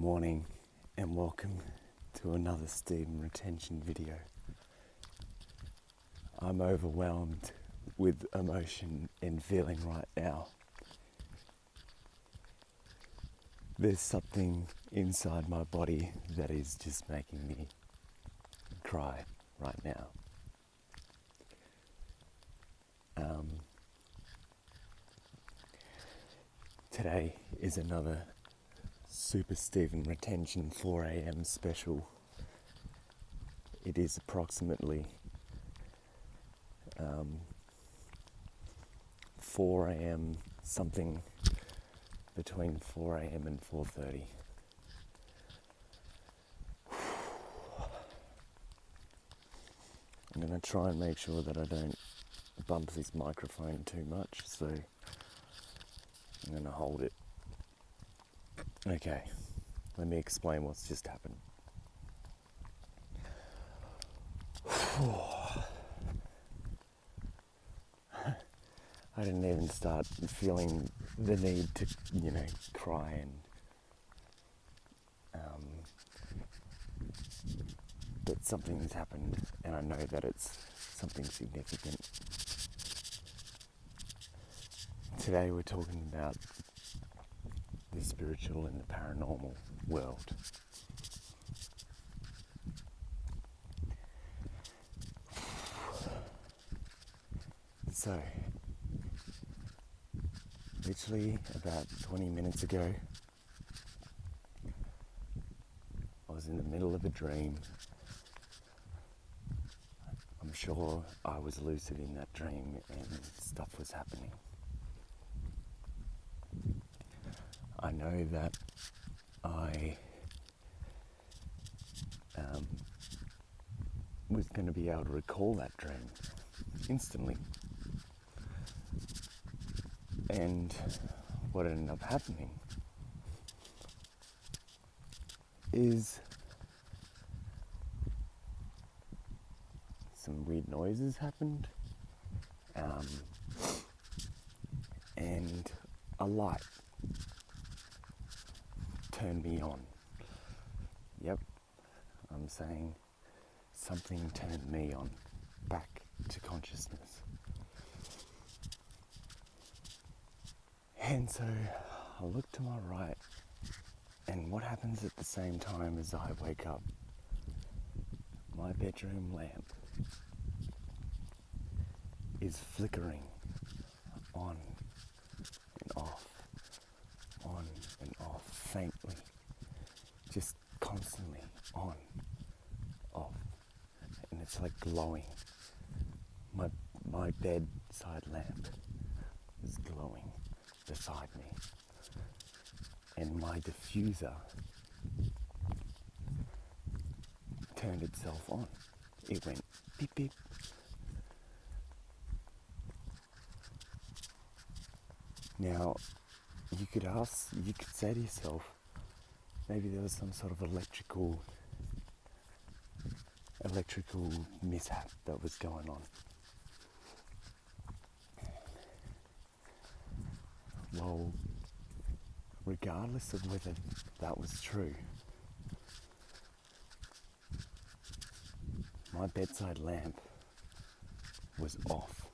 morning and welcome to another Semen Retention video. I'm overwhelmed with emotion and feeling right now. There's something inside my body that is just making me cry right now. Today is another Super Semen Retention 4 a.m. special. It is approximately 4 a.m. something between 4 a.m. and 4:30. I'm going to try and make sure that I don't bump this microphone too much, so I'm going to hold it. Okay, let me explain what's just happened. I didn't even start feeling the need to, cry but something has happened and I know that it's something significant. Today we're talking about the spiritual and the paranormal world. So, literally about 20 minutes ago, I was in the middle of a dream. I'm sure I was lucid in that dream and stuff was happening. I know that I was going to be able to recall that dream instantly. And what ended up happening is some weird noises happened, and a light turned me on. Yep, I'm saying something turned me on, back to consciousness. And so I look to my right, and what happens at the same time as I wake up? My bedroom lamp is flickering on and off, faintly, just constantly on, off, and it's like glowing. My bedside lamp is glowing beside me, and my diffuser turned itself on. It went beep beep. Now, you could say to yourself, maybe there was some sort of electrical mishap that was going on. Well, regardless of whether that was true, my bedside lamp was off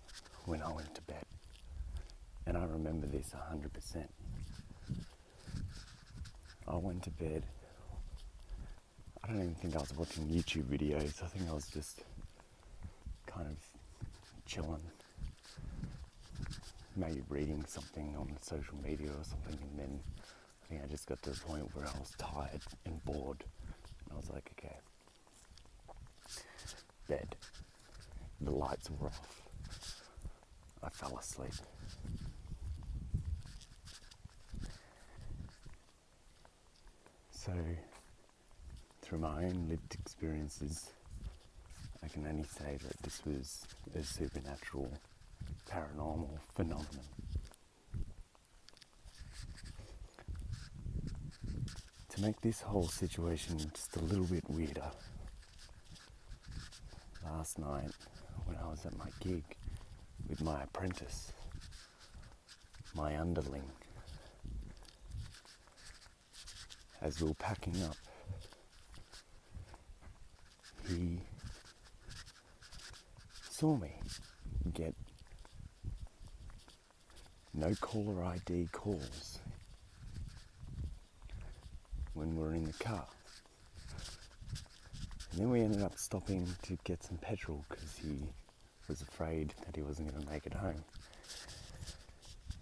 when I went to bed. And I remember this 100%. I went to bed. I don't even think I was watching YouTube videos. I think I was just kind of chilling, maybe reading something on social media or something, and then I think I just got to the point where I was tired and bored. And I was like, okay, bed. The lights were off. I fell asleep. So, through my own lived experiences, I can only say that this was a supernatural, paranormal phenomenon. To make this whole situation just a little bit weirder, last night when I was at my gig with my apprentice, my underling, as we were packing up, he saw me get no caller ID calls when we were in the car. And then we ended up stopping to get some petrol because he was afraid that he wasn't going to make it home.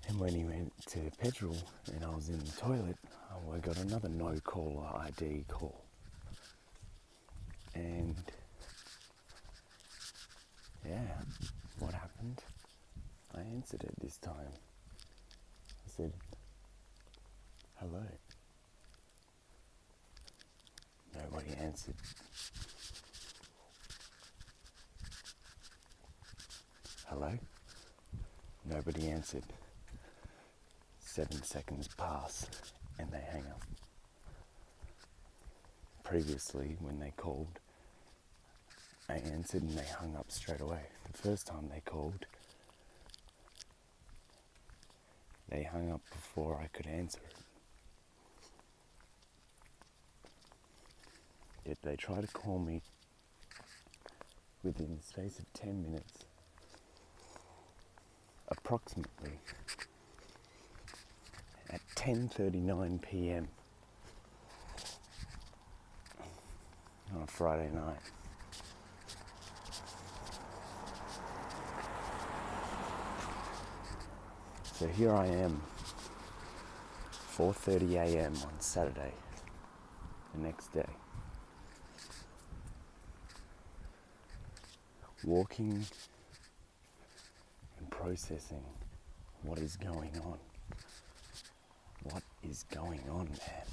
And when he went to petrol and I was in the toilet, I got another no caller ID call. And yeah, what happened? I answered it this time. I said, hello. Nobody answered. Hello? Nobody answered. 7 seconds pass and they hang up. Previously, when they called, I answered and they hung up straight away. The first time they called, they hung up before I could answer it. Yet they tried to call me within the space of 10 minutes, approximately at 10:39 p.m. on a Friday night. So here I am, 4:30 a.m. on Saturday, the next day, walking and processing what is going on. What is going on, man?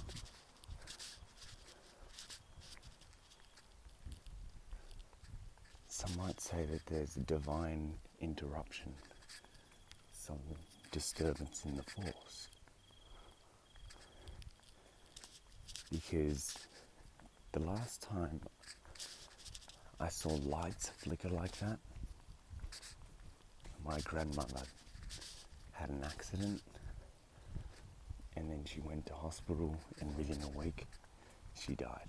Some might say that there's a divine interruption, some disturbance in the force. Because the last time I saw lights flicker like that, my grandmother had an accident and then she went to hospital and within a week she died.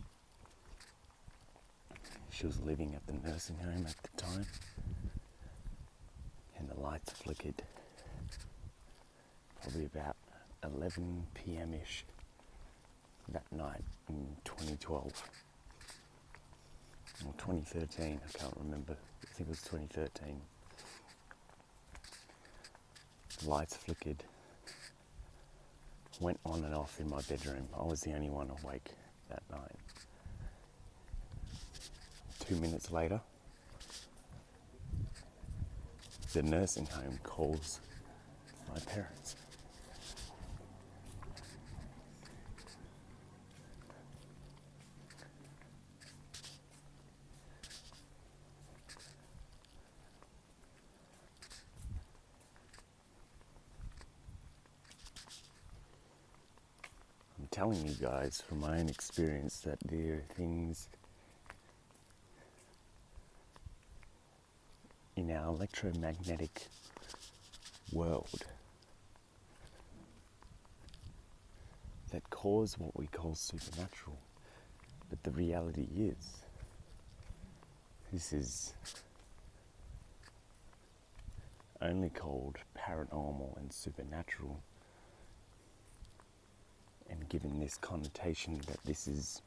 She was living at the nursing home at the time and the lights flickered probably about 11 p.m.-ish that night in 2012 or 2013, I can't remember. I think it was 2013. The lights flickered, went on and off in my bedroom. I was the only one awake that night. 2 minutes later, the nursing home calls my parents. I'm telling you guys from my own experience that there are things in our electromagnetic world that cause what we call supernatural. But the reality is, this is only called paranormal and supernatural, and given this connotation that this is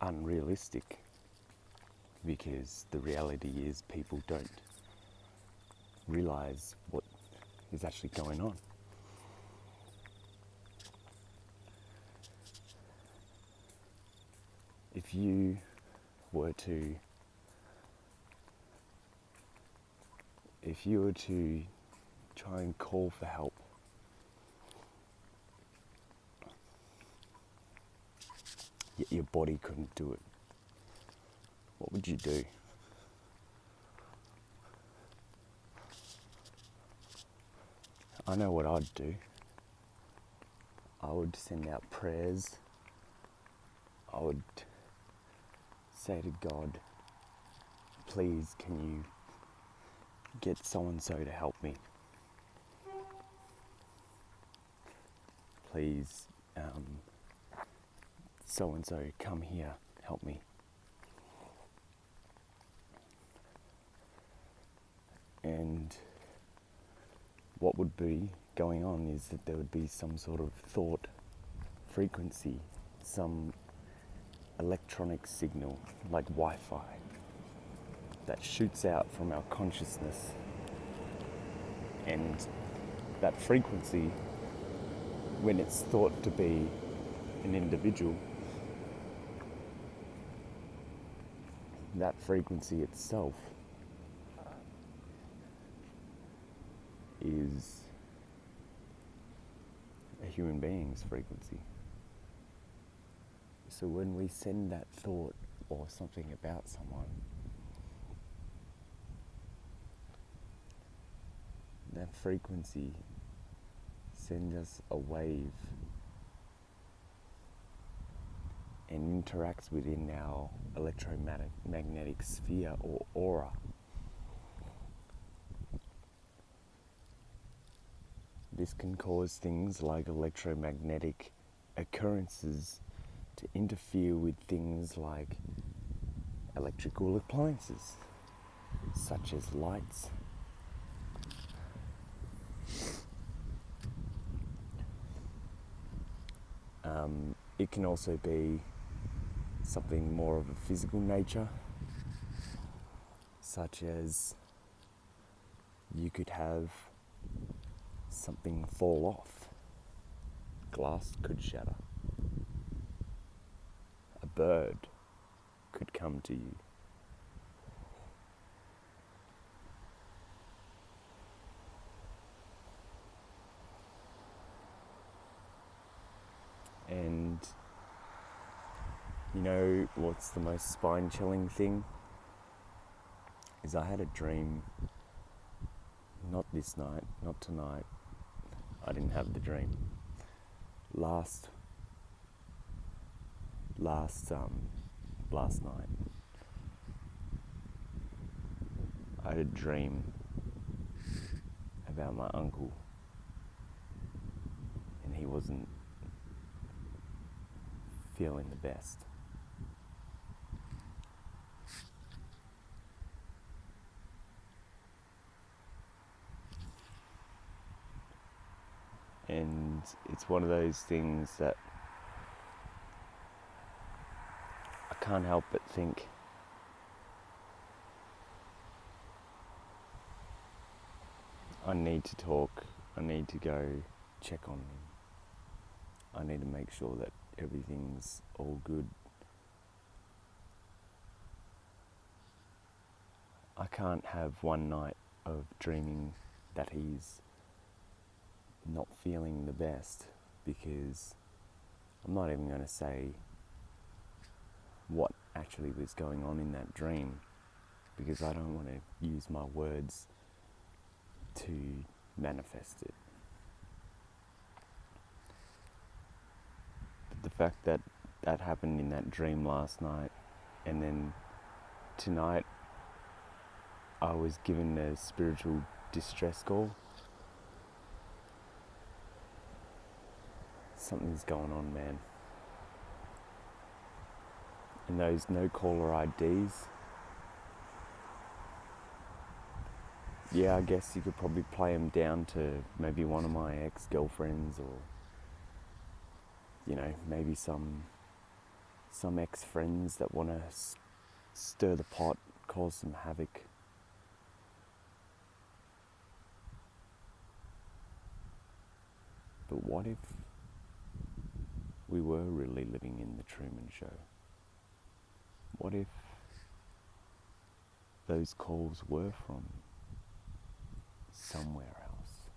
unrealistic, because the reality is people don't realize what is actually going on. If you were to try and call for help, yet your body couldn't do it, what would you do? I know what I'd do. I would send out prayers. I would say to God, please can you get so-and-so to help me? Please so-and-so, come here, help me. And what would be going on is that there would be some sort of thought frequency, some electronic signal like Wi-Fi that shoots out from our consciousness, and that frequency, when it's thought to be an individual, that frequency itself is a human being's frequency. So when we send that thought or something about someone, that frequency sends us a wave and interacts within our electromagnetic sphere or aura. This can cause things like electromagnetic occurrences to interfere with things like electrical appliances, such as lights. It can also be something more of a physical nature, such as you could have something fall off. Glass could shatter. A bird could come to you. And you know what's the most spine-chilling thing? Is I had a dream, not this night, not tonight. I didn't have the dream. Last night, I had a dream about my uncle, and he wasn't feeling the best. And it's one of those things that I can't help but think, I need to talk, I need to go check on him. I need to make sure that everything's all good. I can't have one night of dreaming that he's not feeling the best, because I'm not even going to say what actually was going on in that dream, because I don't want to use my words to manifest it. But the fact that that happened in that dream last night, and then tonight I was given a spiritual distress call. Something's going on, man. And those no caller IDs, yeah, I guess you could probably play them down to maybe one of my ex-girlfriends, or you know, maybe some ex-friends that want to stir the pot, cause some havoc. But what if we were really living in the Truman Show? What if those calls were from somewhere else?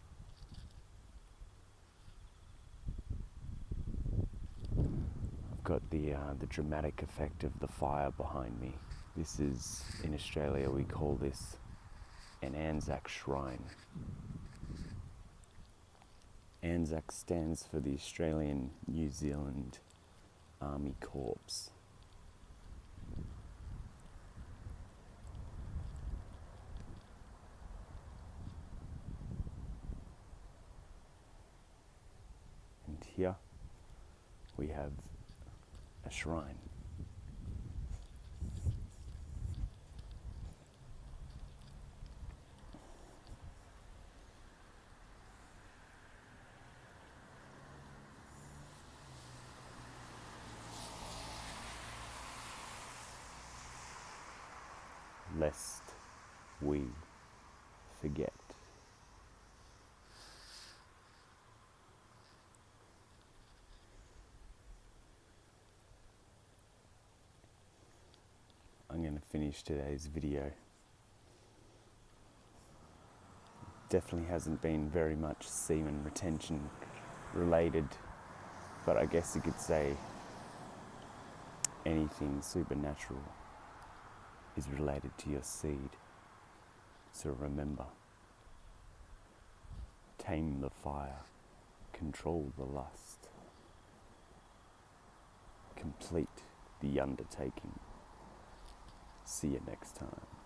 I've got the dramatic effect of the fire behind me. This is, in Australia, we call this an Anzac Shrine. Anzac stands for the Australian New Zealand Army Corps. And here we have a shrine. Lest we forget. I'm going to finish today's video. Definitely hasn't been very much semen retention related, but I guess you could say anything supernatural is related to your seed. So remember, tame the fire, control the lust, complete the undertaking. See you next time.